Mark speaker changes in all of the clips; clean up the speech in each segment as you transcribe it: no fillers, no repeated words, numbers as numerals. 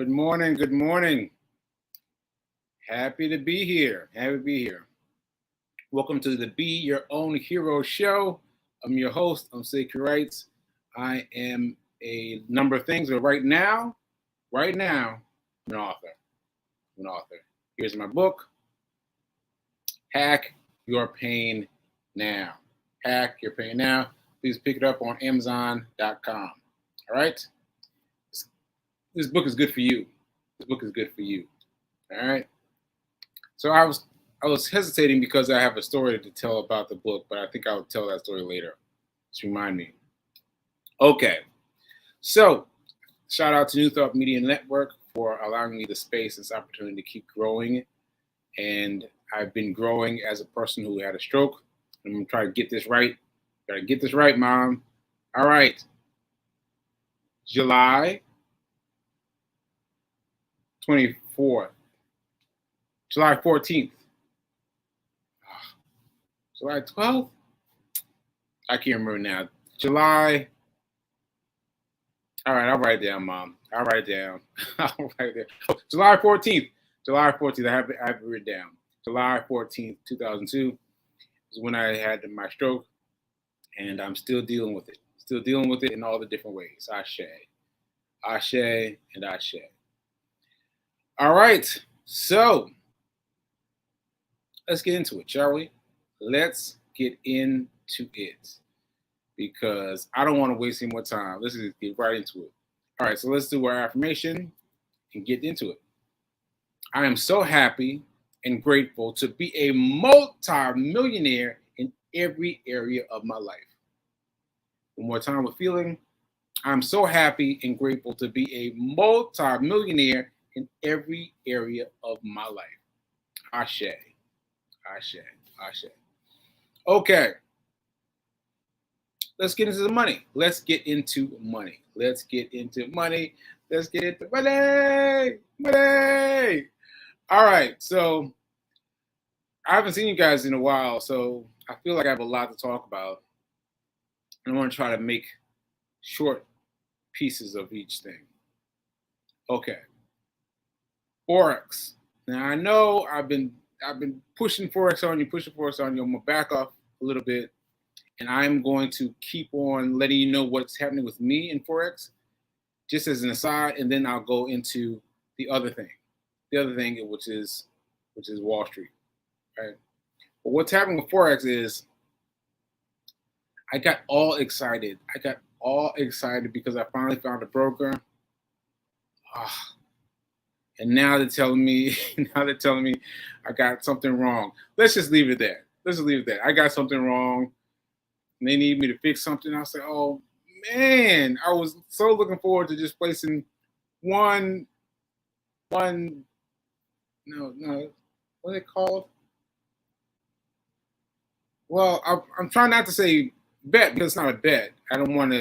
Speaker 1: Good morning. Good morning. Happy to be here. Happy to be here. Welcome to the Be Your Own Hero show. I'm your host. I'm Sacred Rights. I am a number of things, but right now, I'm an author. Here's my book, Hack Your Pain Now. Hack Your Pain Now. Please pick it up on Amazon.com. All right? This book is good for you. All right? So I was hesitating because I have a story to tell about the book, but I think I'll tell that story later. Just remind me. Okay. So shout out to New Thought Media Network for allowing me the space, this opportunity to keep growing. And I've been growing as a person who had a stroke. I'm going to try to get this right. Got to get this right, Mom. All right. July 24th. July 14th. July 12th? I can't remember now. July. All right, I'll write it down, Mom. I'll write it down. July 14th. July 14th. I have it written down. July 14th, 2002 is when I had my stroke, and I'm still dealing with it. Still dealing with it in all the different ways. Ashe, and Ashe. All right, so let's get into it, shall we? Let's get into it because I don't want to waste any more time. Let's just get right into it. All right, so let's do our affirmation and get into it. I am so happy and grateful to be a multi-millionaire in every area of my life. One more time with feeling. I'm so happy and grateful to be a multi-millionaire in every area of my life. Ashe. Okay. Let's get into the money. Let's get into money. All right. So I haven't seen you guys in a while, so I feel like I have a lot to talk about. And I want to try to make short pieces of each thing. Okay. Forex. Now I know I've been pushing Forex on you. I'm gonna back off a little bit, and I'm going to keep on letting you know what's happening with me in Forex, just as an aside, and then I'll go into the other thing, which is Wall Street, right? But what's happening with Forex is I got all excited because I finally found a broker. And now they're telling me I got something wrong. Let's just leave it at that. I got something wrong. And they need me to fix something. I said, oh man, I was so looking forward to just placing one, what are they called? Well, I'm trying not to say bet because it's not a bet. I don't want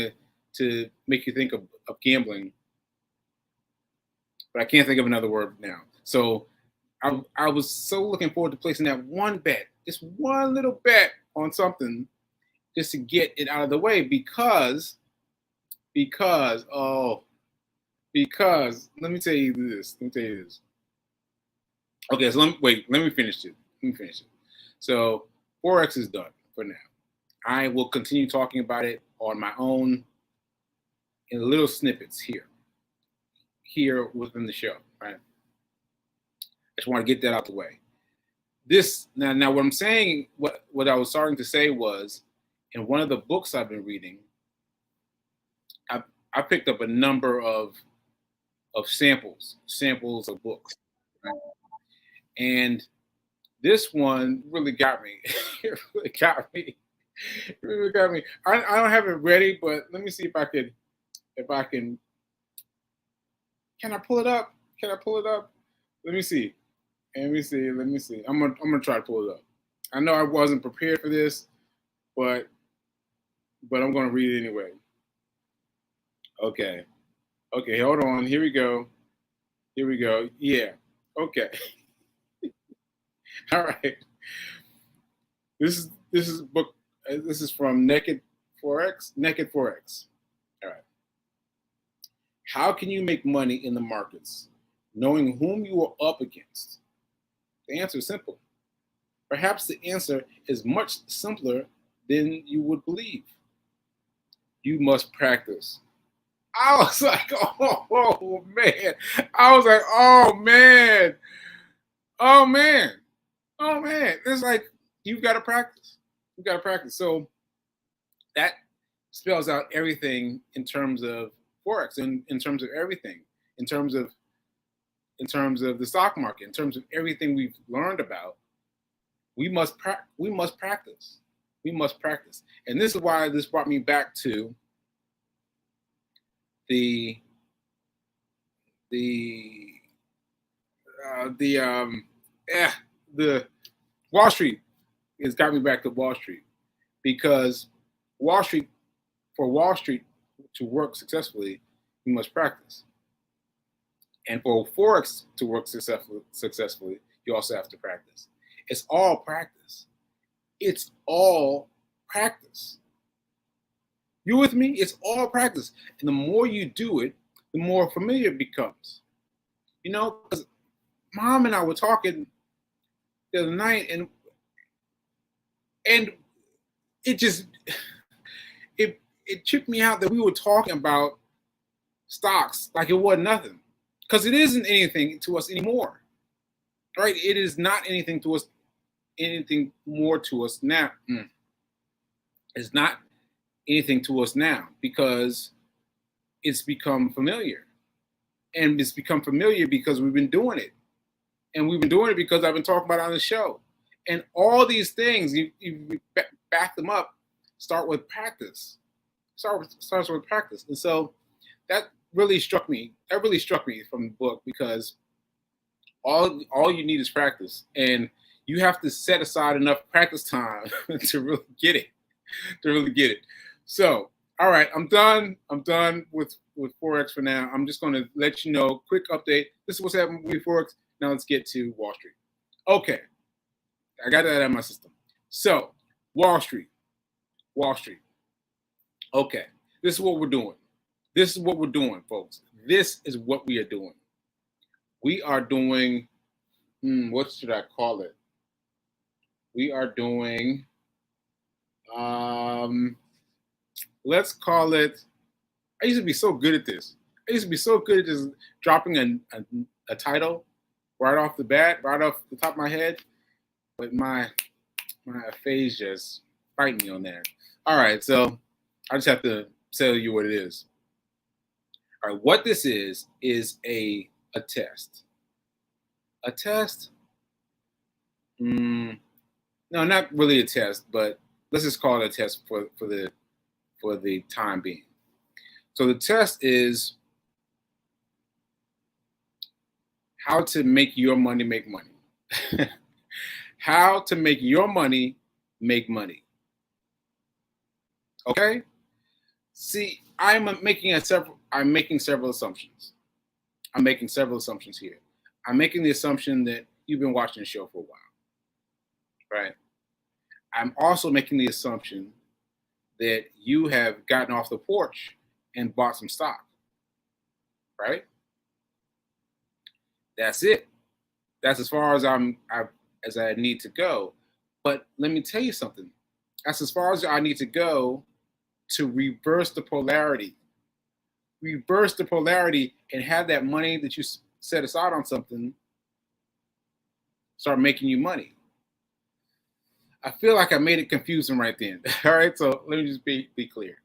Speaker 1: to make you think of gambling. But I can't think of another word now. So I was so looking forward to placing that one bet, just one little bet on something, just to get it out of the way because let me tell you this. Okay, so let me finish it. So Forex is done for now. I will continue talking about it on my own in little snippets here within the show, right? I just want to get that out the way. This now what I'm saying, what I was starting to say was, in one of the books I've been reading, I picked up a number of samples of books, right? And this one really got me. It really got me. I don't have it ready, but let me see if I can. Can I pull it up? Let me see. I'm gonna try to pull it up. I know I wasn't prepared for this, but I'm gonna read it anyway. Okay, hold on. Here we go. Yeah. Okay. All right. This is book. This is from Naked Forex. All right. How can you make money in the markets? knowing whom you are up against? The answer is simple. Perhaps the answer is much simpler than you would believe. You must practice. I was like, oh man. I was like, oh man. Oh man. Oh man. It's like you've got to practice. You've got to practice. So that spells out everything in terms of Forex and in terms of everything, in terms of the stock market, in terms of everything we've learned about. We must practice. We must practice. And this is why this brought me back to the Wall Street. It's got me back to Wall Street, because Wall Street for Wall Street to work successfully, you must practice. And for Forex to work successfully, you also have to practice. It's all practice. It's all practice. You with me? It's all practice. And the more you do it, the more familiar it becomes. You know, because Mom and I were talking the other night, and it just it tripped me out that we were talking about stocks like it wasn't nothing, because it isn't anything to us anymore, right? It is not anything to us, anything more to us now. It's not anything to us now because it's become familiar, and it's become familiar because we've been doing it, and we've been doing it because I've been talking about it on the show, and all these things you back them up. Start with practice. Starts with practice, and so that really struck me. That really struck me from the book, because all you need is practice, and you have to set aside enough practice time to really get it. So, all right, I'm done. I'm done with Forex for now. I'm just going to let you know, quick update. This is what's happening with Forex. Now let's get to Wall Street. Okay, I got that out of my system. So, Wall Street. Okay, this is what we're doing. This is what we're doing, folks. This is what we are doing. We are doing, what should I call it? We are doing, let's call it, I used to be so good at this. I used to be so good at just dropping a title right off the bat, right off the top of my head. But my aphasia is fighting me on that. All right, so I just have to tell you what it is. All right, what this is a test. A test? No, not really a test, but let's just call it a test for the time being. So the test is how to make your money make money. How to make your money make money. Okay? See, I'm making several assumptions. I'm making several assumptions here. I'm making the assumption that you've been watching the show for a while, right? I'm also making the assumption that you have gotten off the porch and bought some stock, right? That's it. That's as far as as I need to go. But let me tell you something. That's as far as I need to go to reverse the polarity. Reverse the polarity and have that money that you set aside on something start making you money. I feel like I made it confusing right then. All right, so let me just be clear.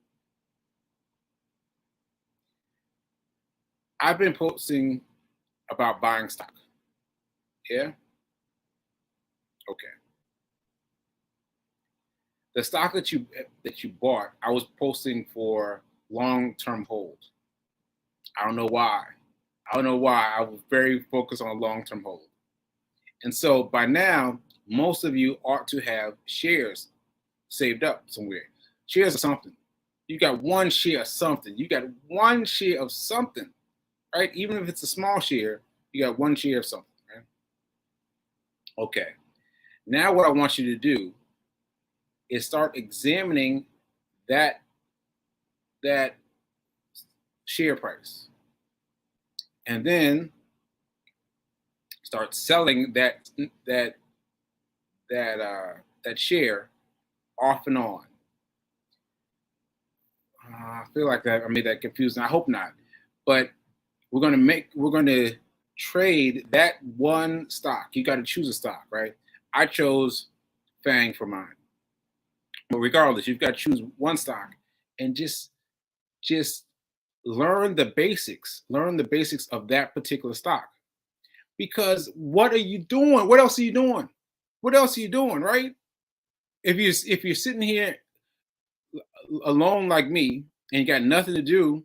Speaker 1: I've been posting about buying stock. Yeah? Okay. The stock that you bought, I was posting for long-term hold. I don't know why. I was very focused on long-term hold. And so by now, most of you ought to have shares saved up somewhere. Shares of something. You got one share of something. You got one share of something, right? Even if it's a small share, you got one share of something, right? Okay. Now what I want you to do is start examining that share price. And then start selling that share off and on. I feel like that I made that confusing. I hope not. But we're going to trade that one stock. You got to choose a stock, right? I chose FANG for mine. But regardless, you've got to choose one stock and just learn the basics. Learn the basics of that particular stock. Because what are you doing? What else are you doing? What else are you doing, right? If you're sitting here alone like me and you got nothing to do,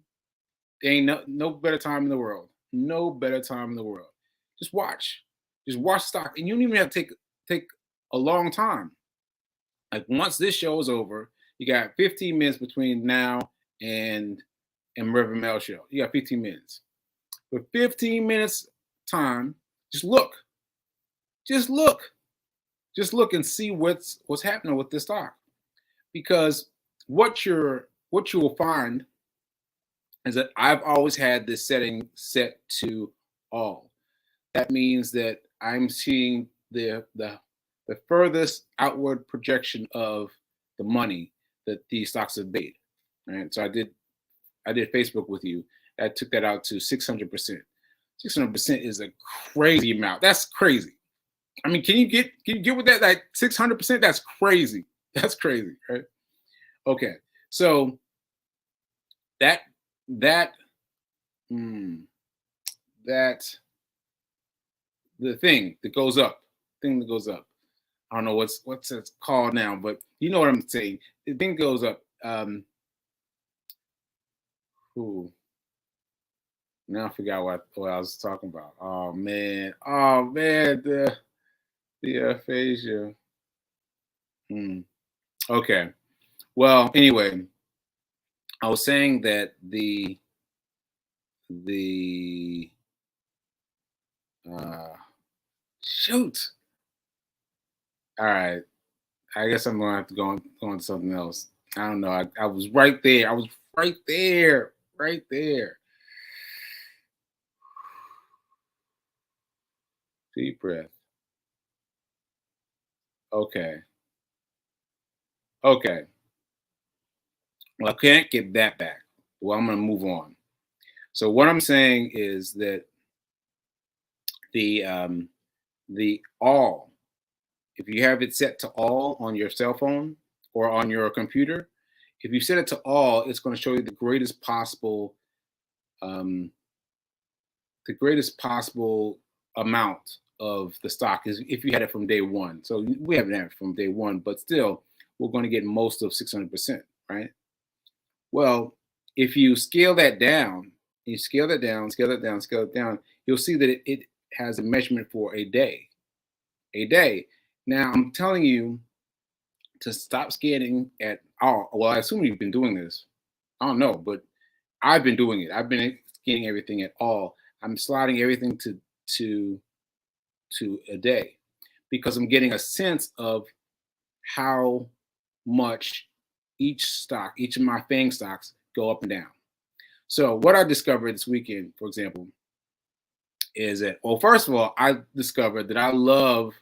Speaker 1: there ain't no better time in the world. No better time in the world. Just watch. Just watch stock. And you don't even have to take a long time. Like once this show is over, you got 15 minutes between now and Reverend Mel show. You got 15 minutes. For 15 minutes time, just look. Just look. Just look and see what's happening with this stock. Because what you will find is that I've always had this setting set to all. That means that I'm seeing the furthest outward projection of the money that these stocks have made. Right. So I did Facebook with you. I took that out to 600%. 600% is a crazy amount. That's crazy. I mean, can you get with that? Like 600%? That's crazy. That's crazy, right? Okay. So that the thing that goes up. I don't know what's it's called now, but you know what I'm saying. The thing goes up. Now I forgot what I was talking about. Oh man, the aphasia. Okay. Well, anyway, I was saying that the shoot. All right. I guess I'm gonna have to go on to something else. I don't know. I was right there. I was right there. Right there. Deep breath. Okay. Okay. Well, I can't get that back. Well, I'm gonna move on. So what I'm saying is that the all, if you have it set to all on your cell phone or on your computer, if you set it to all, it's going to show you the greatest possible amount of the stock is if you had it from day one. So we haven't had it from day one, but still, we're going to get most of 600%, right? Well, if you scale that down, you'll see that it has a measurement for a day. Now, I'm telling you to stop scanning at all. Well, I assume you've been doing this. I don't know, but I've been doing it. I've been scanning everything at all. I'm sliding everything to a day because I'm getting a sense of how much each of my FANG stocks go up and down. So what I discovered this weekend, for example, is that, well, first of all, I discovered that I love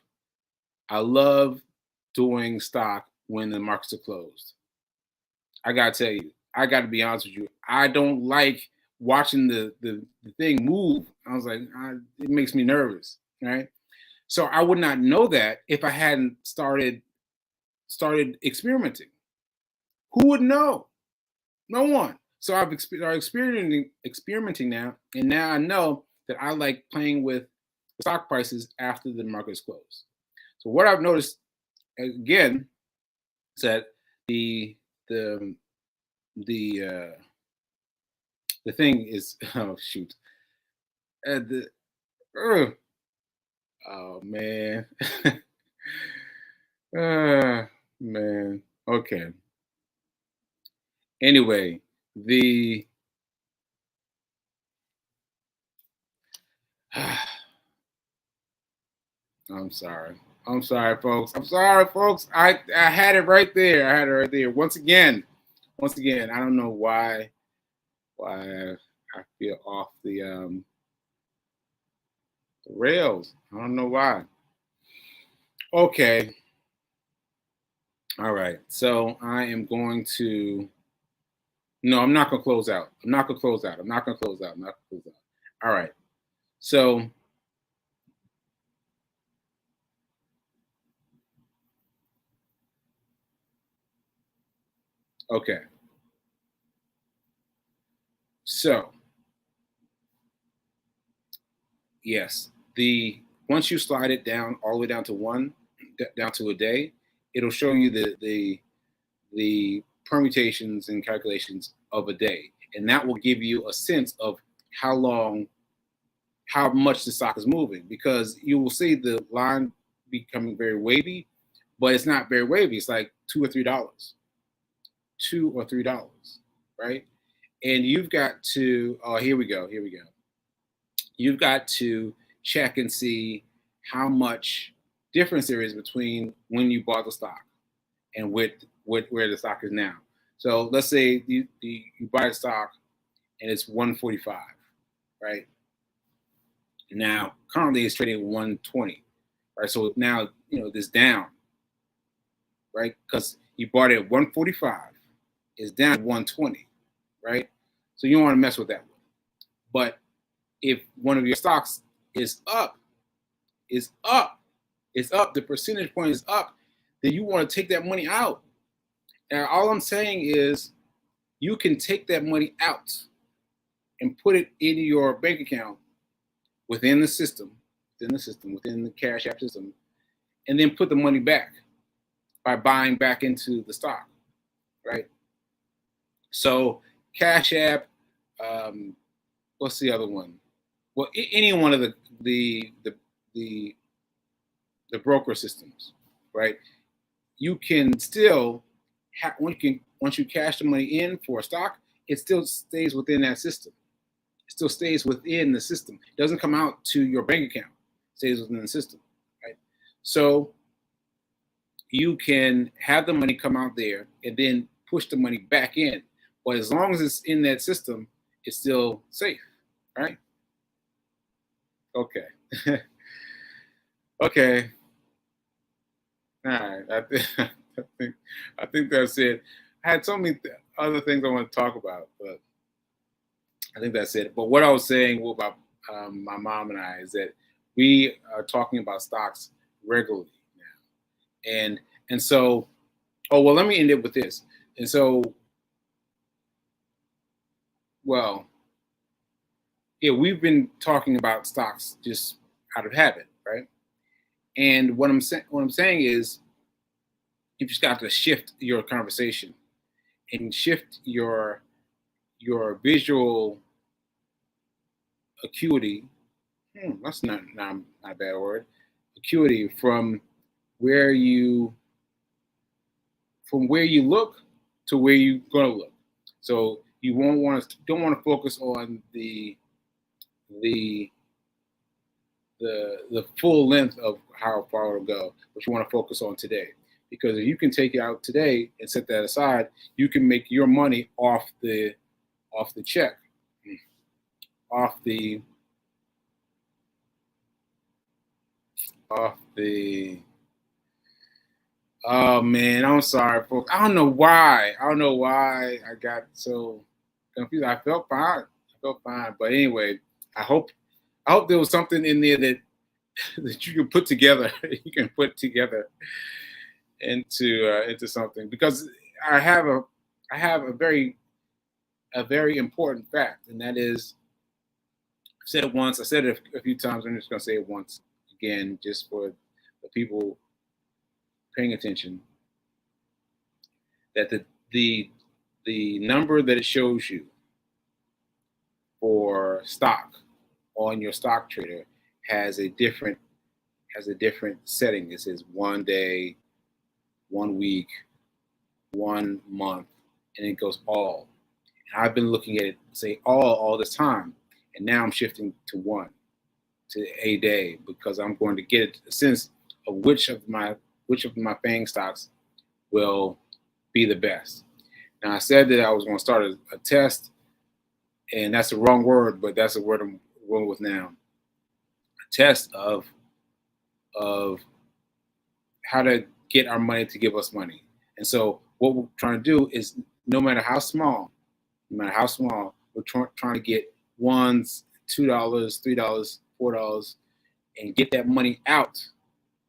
Speaker 1: doing stock when the markets are closed. I gotta tell you, I gotta be honest with you. I don't like watching the thing move. I was like, it makes me nervous, right? So I would not know that if I hadn't started experimenting. Who would know? No one. So I've experimenting now, and now I know that I like playing with stock prices after the market's closed. So what I've noticed again is that the thing is, oh shoot, oh man, man, okay. Anyway, I'm sorry, folks. I had it right there. Once again, I don't know why I feel off the Rails. I don't know why. Okay. All right. So I am going to. No, I'm not going to close out. I'm not going to close out. I'm not going to close out. I'm not going to close out. All right. So, okay. So, yes, the once you slide it down all the way down to one, down to a day, it'll show you the permutations and calculations of a day, and that will give you a sense of how long, how much the stock is moving, because you will see the line becoming very wavy, but it's not very wavy. It's like $2 or $3, $2 or $3, right? And you've got to. Oh, here we go. Here we go. You've got to check and see how much difference there is between when you bought the stock and with where the stock is now. So let's say you buy a stock and it's 145, right? Now currently it's trading at 120, right? So now this down, right? Because you bought it at 145, it's down at 120, right? So you don't want to mess with that one. But if one of your stocks is up, is up, is up, the percentage point is up, then you want to take that money out. And all I'm saying is you can take that money out and put it in your bank account within the system, within the Cash App system, and then put the money back by buying back into the stock, right? So Cash App, what's the other one? Well, any one of the broker systems, right? You can still once you cash the money in for a stock, it still stays within that system. It still stays within the system. It doesn't come out to your bank account. It stays within the system, right? So you can have the money come out there and then push the money back in. But as long as it's in that system, it's still safe, right? Okay. Okay. All right. I think that's it. I had so many other things I want to talk about, but I think that's it. But what I was saying about my mom and I is that we are talking about stocks regularly now, and so, oh well, let me end it with this. And so, well, yeah, we've been talking about stocks just out of habit, right? And what I'm saying is, you just got to shift your conversation and shift your visual acuity. That's not a bad word. Acuity where you from where you look to where you're gonna look. So you don't want to focus on the the full length of how far it'll go, but you want to focus on today. Because if you can take it out today and set that aside, you can make your money off the check, off the off the. Oh man, I'm sorry, folks. I don't know why. I don't know why I got so confused. I felt fine. I felt fine. But anyway, I hope there was something in there that that you can put together. You can put together into something, because I have a very important fact, and that is, I said it once. I said it a few times. I'm just going to say it once again, just for the people paying attention. That the number that it shows you for stock on your stock trader has a different setting. It says 1 day, 1 week, 1 month, and it goes all. And I've been looking at it say all this time, and now I'm shifting to a day, because I'm going to get a sense of which of my FANG stocks will be the best. Now, I said that I was going to start a test, and that's the wrong word, but that's the word I'm going with now. test of how to get our money to give us money. And so what we're trying to do is, no matter how small, we're trying to get ones, $2, $3, $4, and get that money out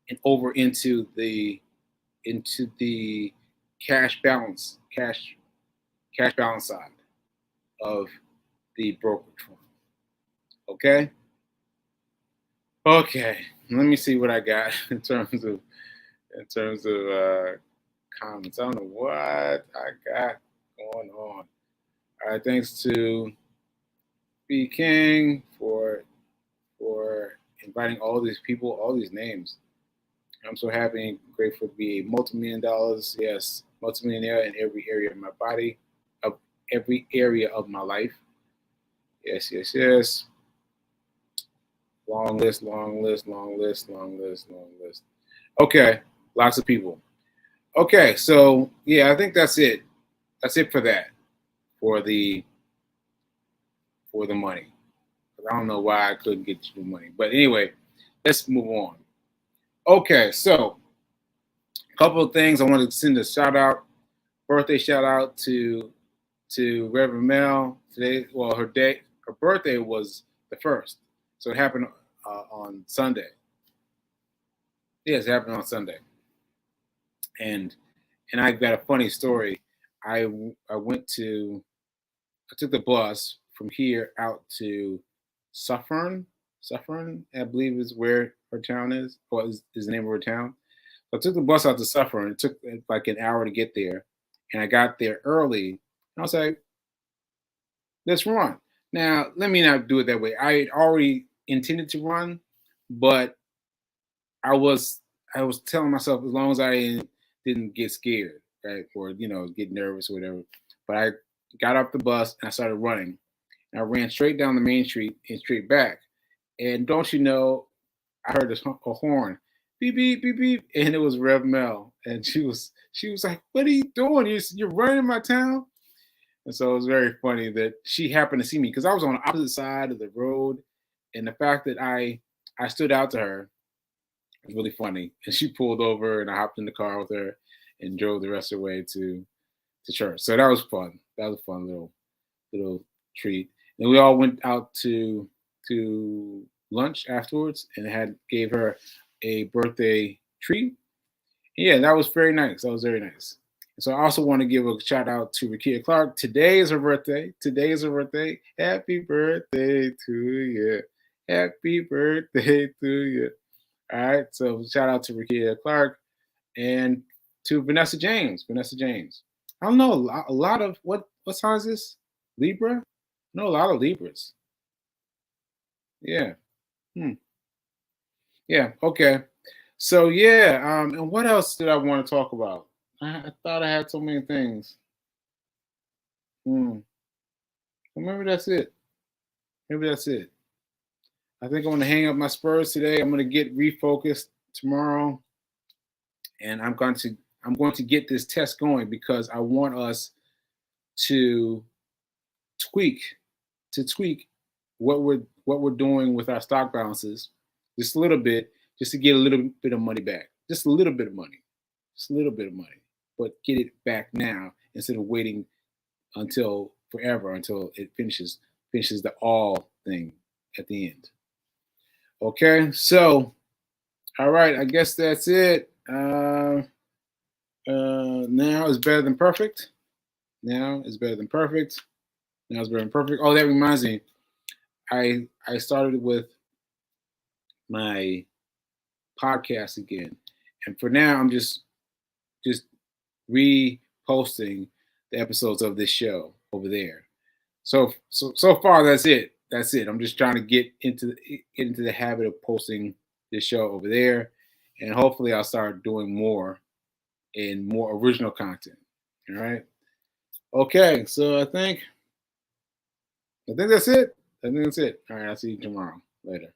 Speaker 1: and over into the cash balance side of the brokerage firm. Okay. Let me see what I got in terms of comments. I don't know what I got going on. All right, thanks to B King for inviting all these people, all these names. I'm so happy and grateful to be a multi-million dollars, yes, multimillionaire in every area of my body, of every area of my life. Yes, yes, yes. Long list, long list, long list, long list, long list. Okay, lots of people. Okay, so yeah, I think that's it. That's it for that, for the money. I don't know why I couldn't get you the money, but anyway, let's move on. Okay, so a couple of things I wanted to send a birthday shout out to Reverend Mel today. Well, her birthday was the 1st, so it happened on Sunday. Yes, it happened on Sunday, and I've got a funny story. I took the bus from here out to Suffern, I believe is where her town is, or is the name of her town. So I took the bus out to Suffern. It took like an hour to get there, and I got there early. And I was like, let's run. Now, let me not do it that way. I had already intended to run, but I was telling myself, as long as I didn't get scared, right, or get nervous or whatever. But I got off the bus and I started running. And I ran straight down the main street and straight back. And don't you know, I heard a horn, beep beep beep beep, and it was Rev Mel, and she was like, "What are you doing? You're running in my town." And so it was very funny that she happened to see me because I was on the opposite side of the road, and the fact that I stood out to her was really funny. And she pulled over, and I hopped in the car with her and drove the rest of the way to church. So that was fun. That was a fun little treat. And we all went out to lunch afterwards and gave her a birthday treat. Yeah, that was very nice. That was very nice. So I also want to give a shout out to Rakia Clark. Today is her birthday. Happy birthday to you. Happy birthday to you. All right. So shout out to Rakia Clark and to Vanessa James. I don't know a lot of what sign is this? Libra? I know a lot of Libras. Yeah. Yeah. Okay. So yeah. And what else did I want to talk about? I thought I had so many things. Well, maybe that's it. I think I'm gonna hang up my Spurs today. I'm gonna get refocused tomorrow, and I'm going to get this test going because I want us to tweak what we're doing with our stock balances just a little bit, just to get a little bit of money back, just a little bit of money, but get it back now instead of waiting until forever until it finishes the all thing at the end. Okay, so all right, I guess that's it. Now is better than perfect. Oh, that reminds me. I started with my podcast again, and for now I'm just reposting the episodes of this show over there. So far that's it. I'm just trying to get into the habit of posting this show over there, and hopefully I'll start doing more and more original content. All right. Okay, so I think that's it. All right, I'll see you tomorrow. Later.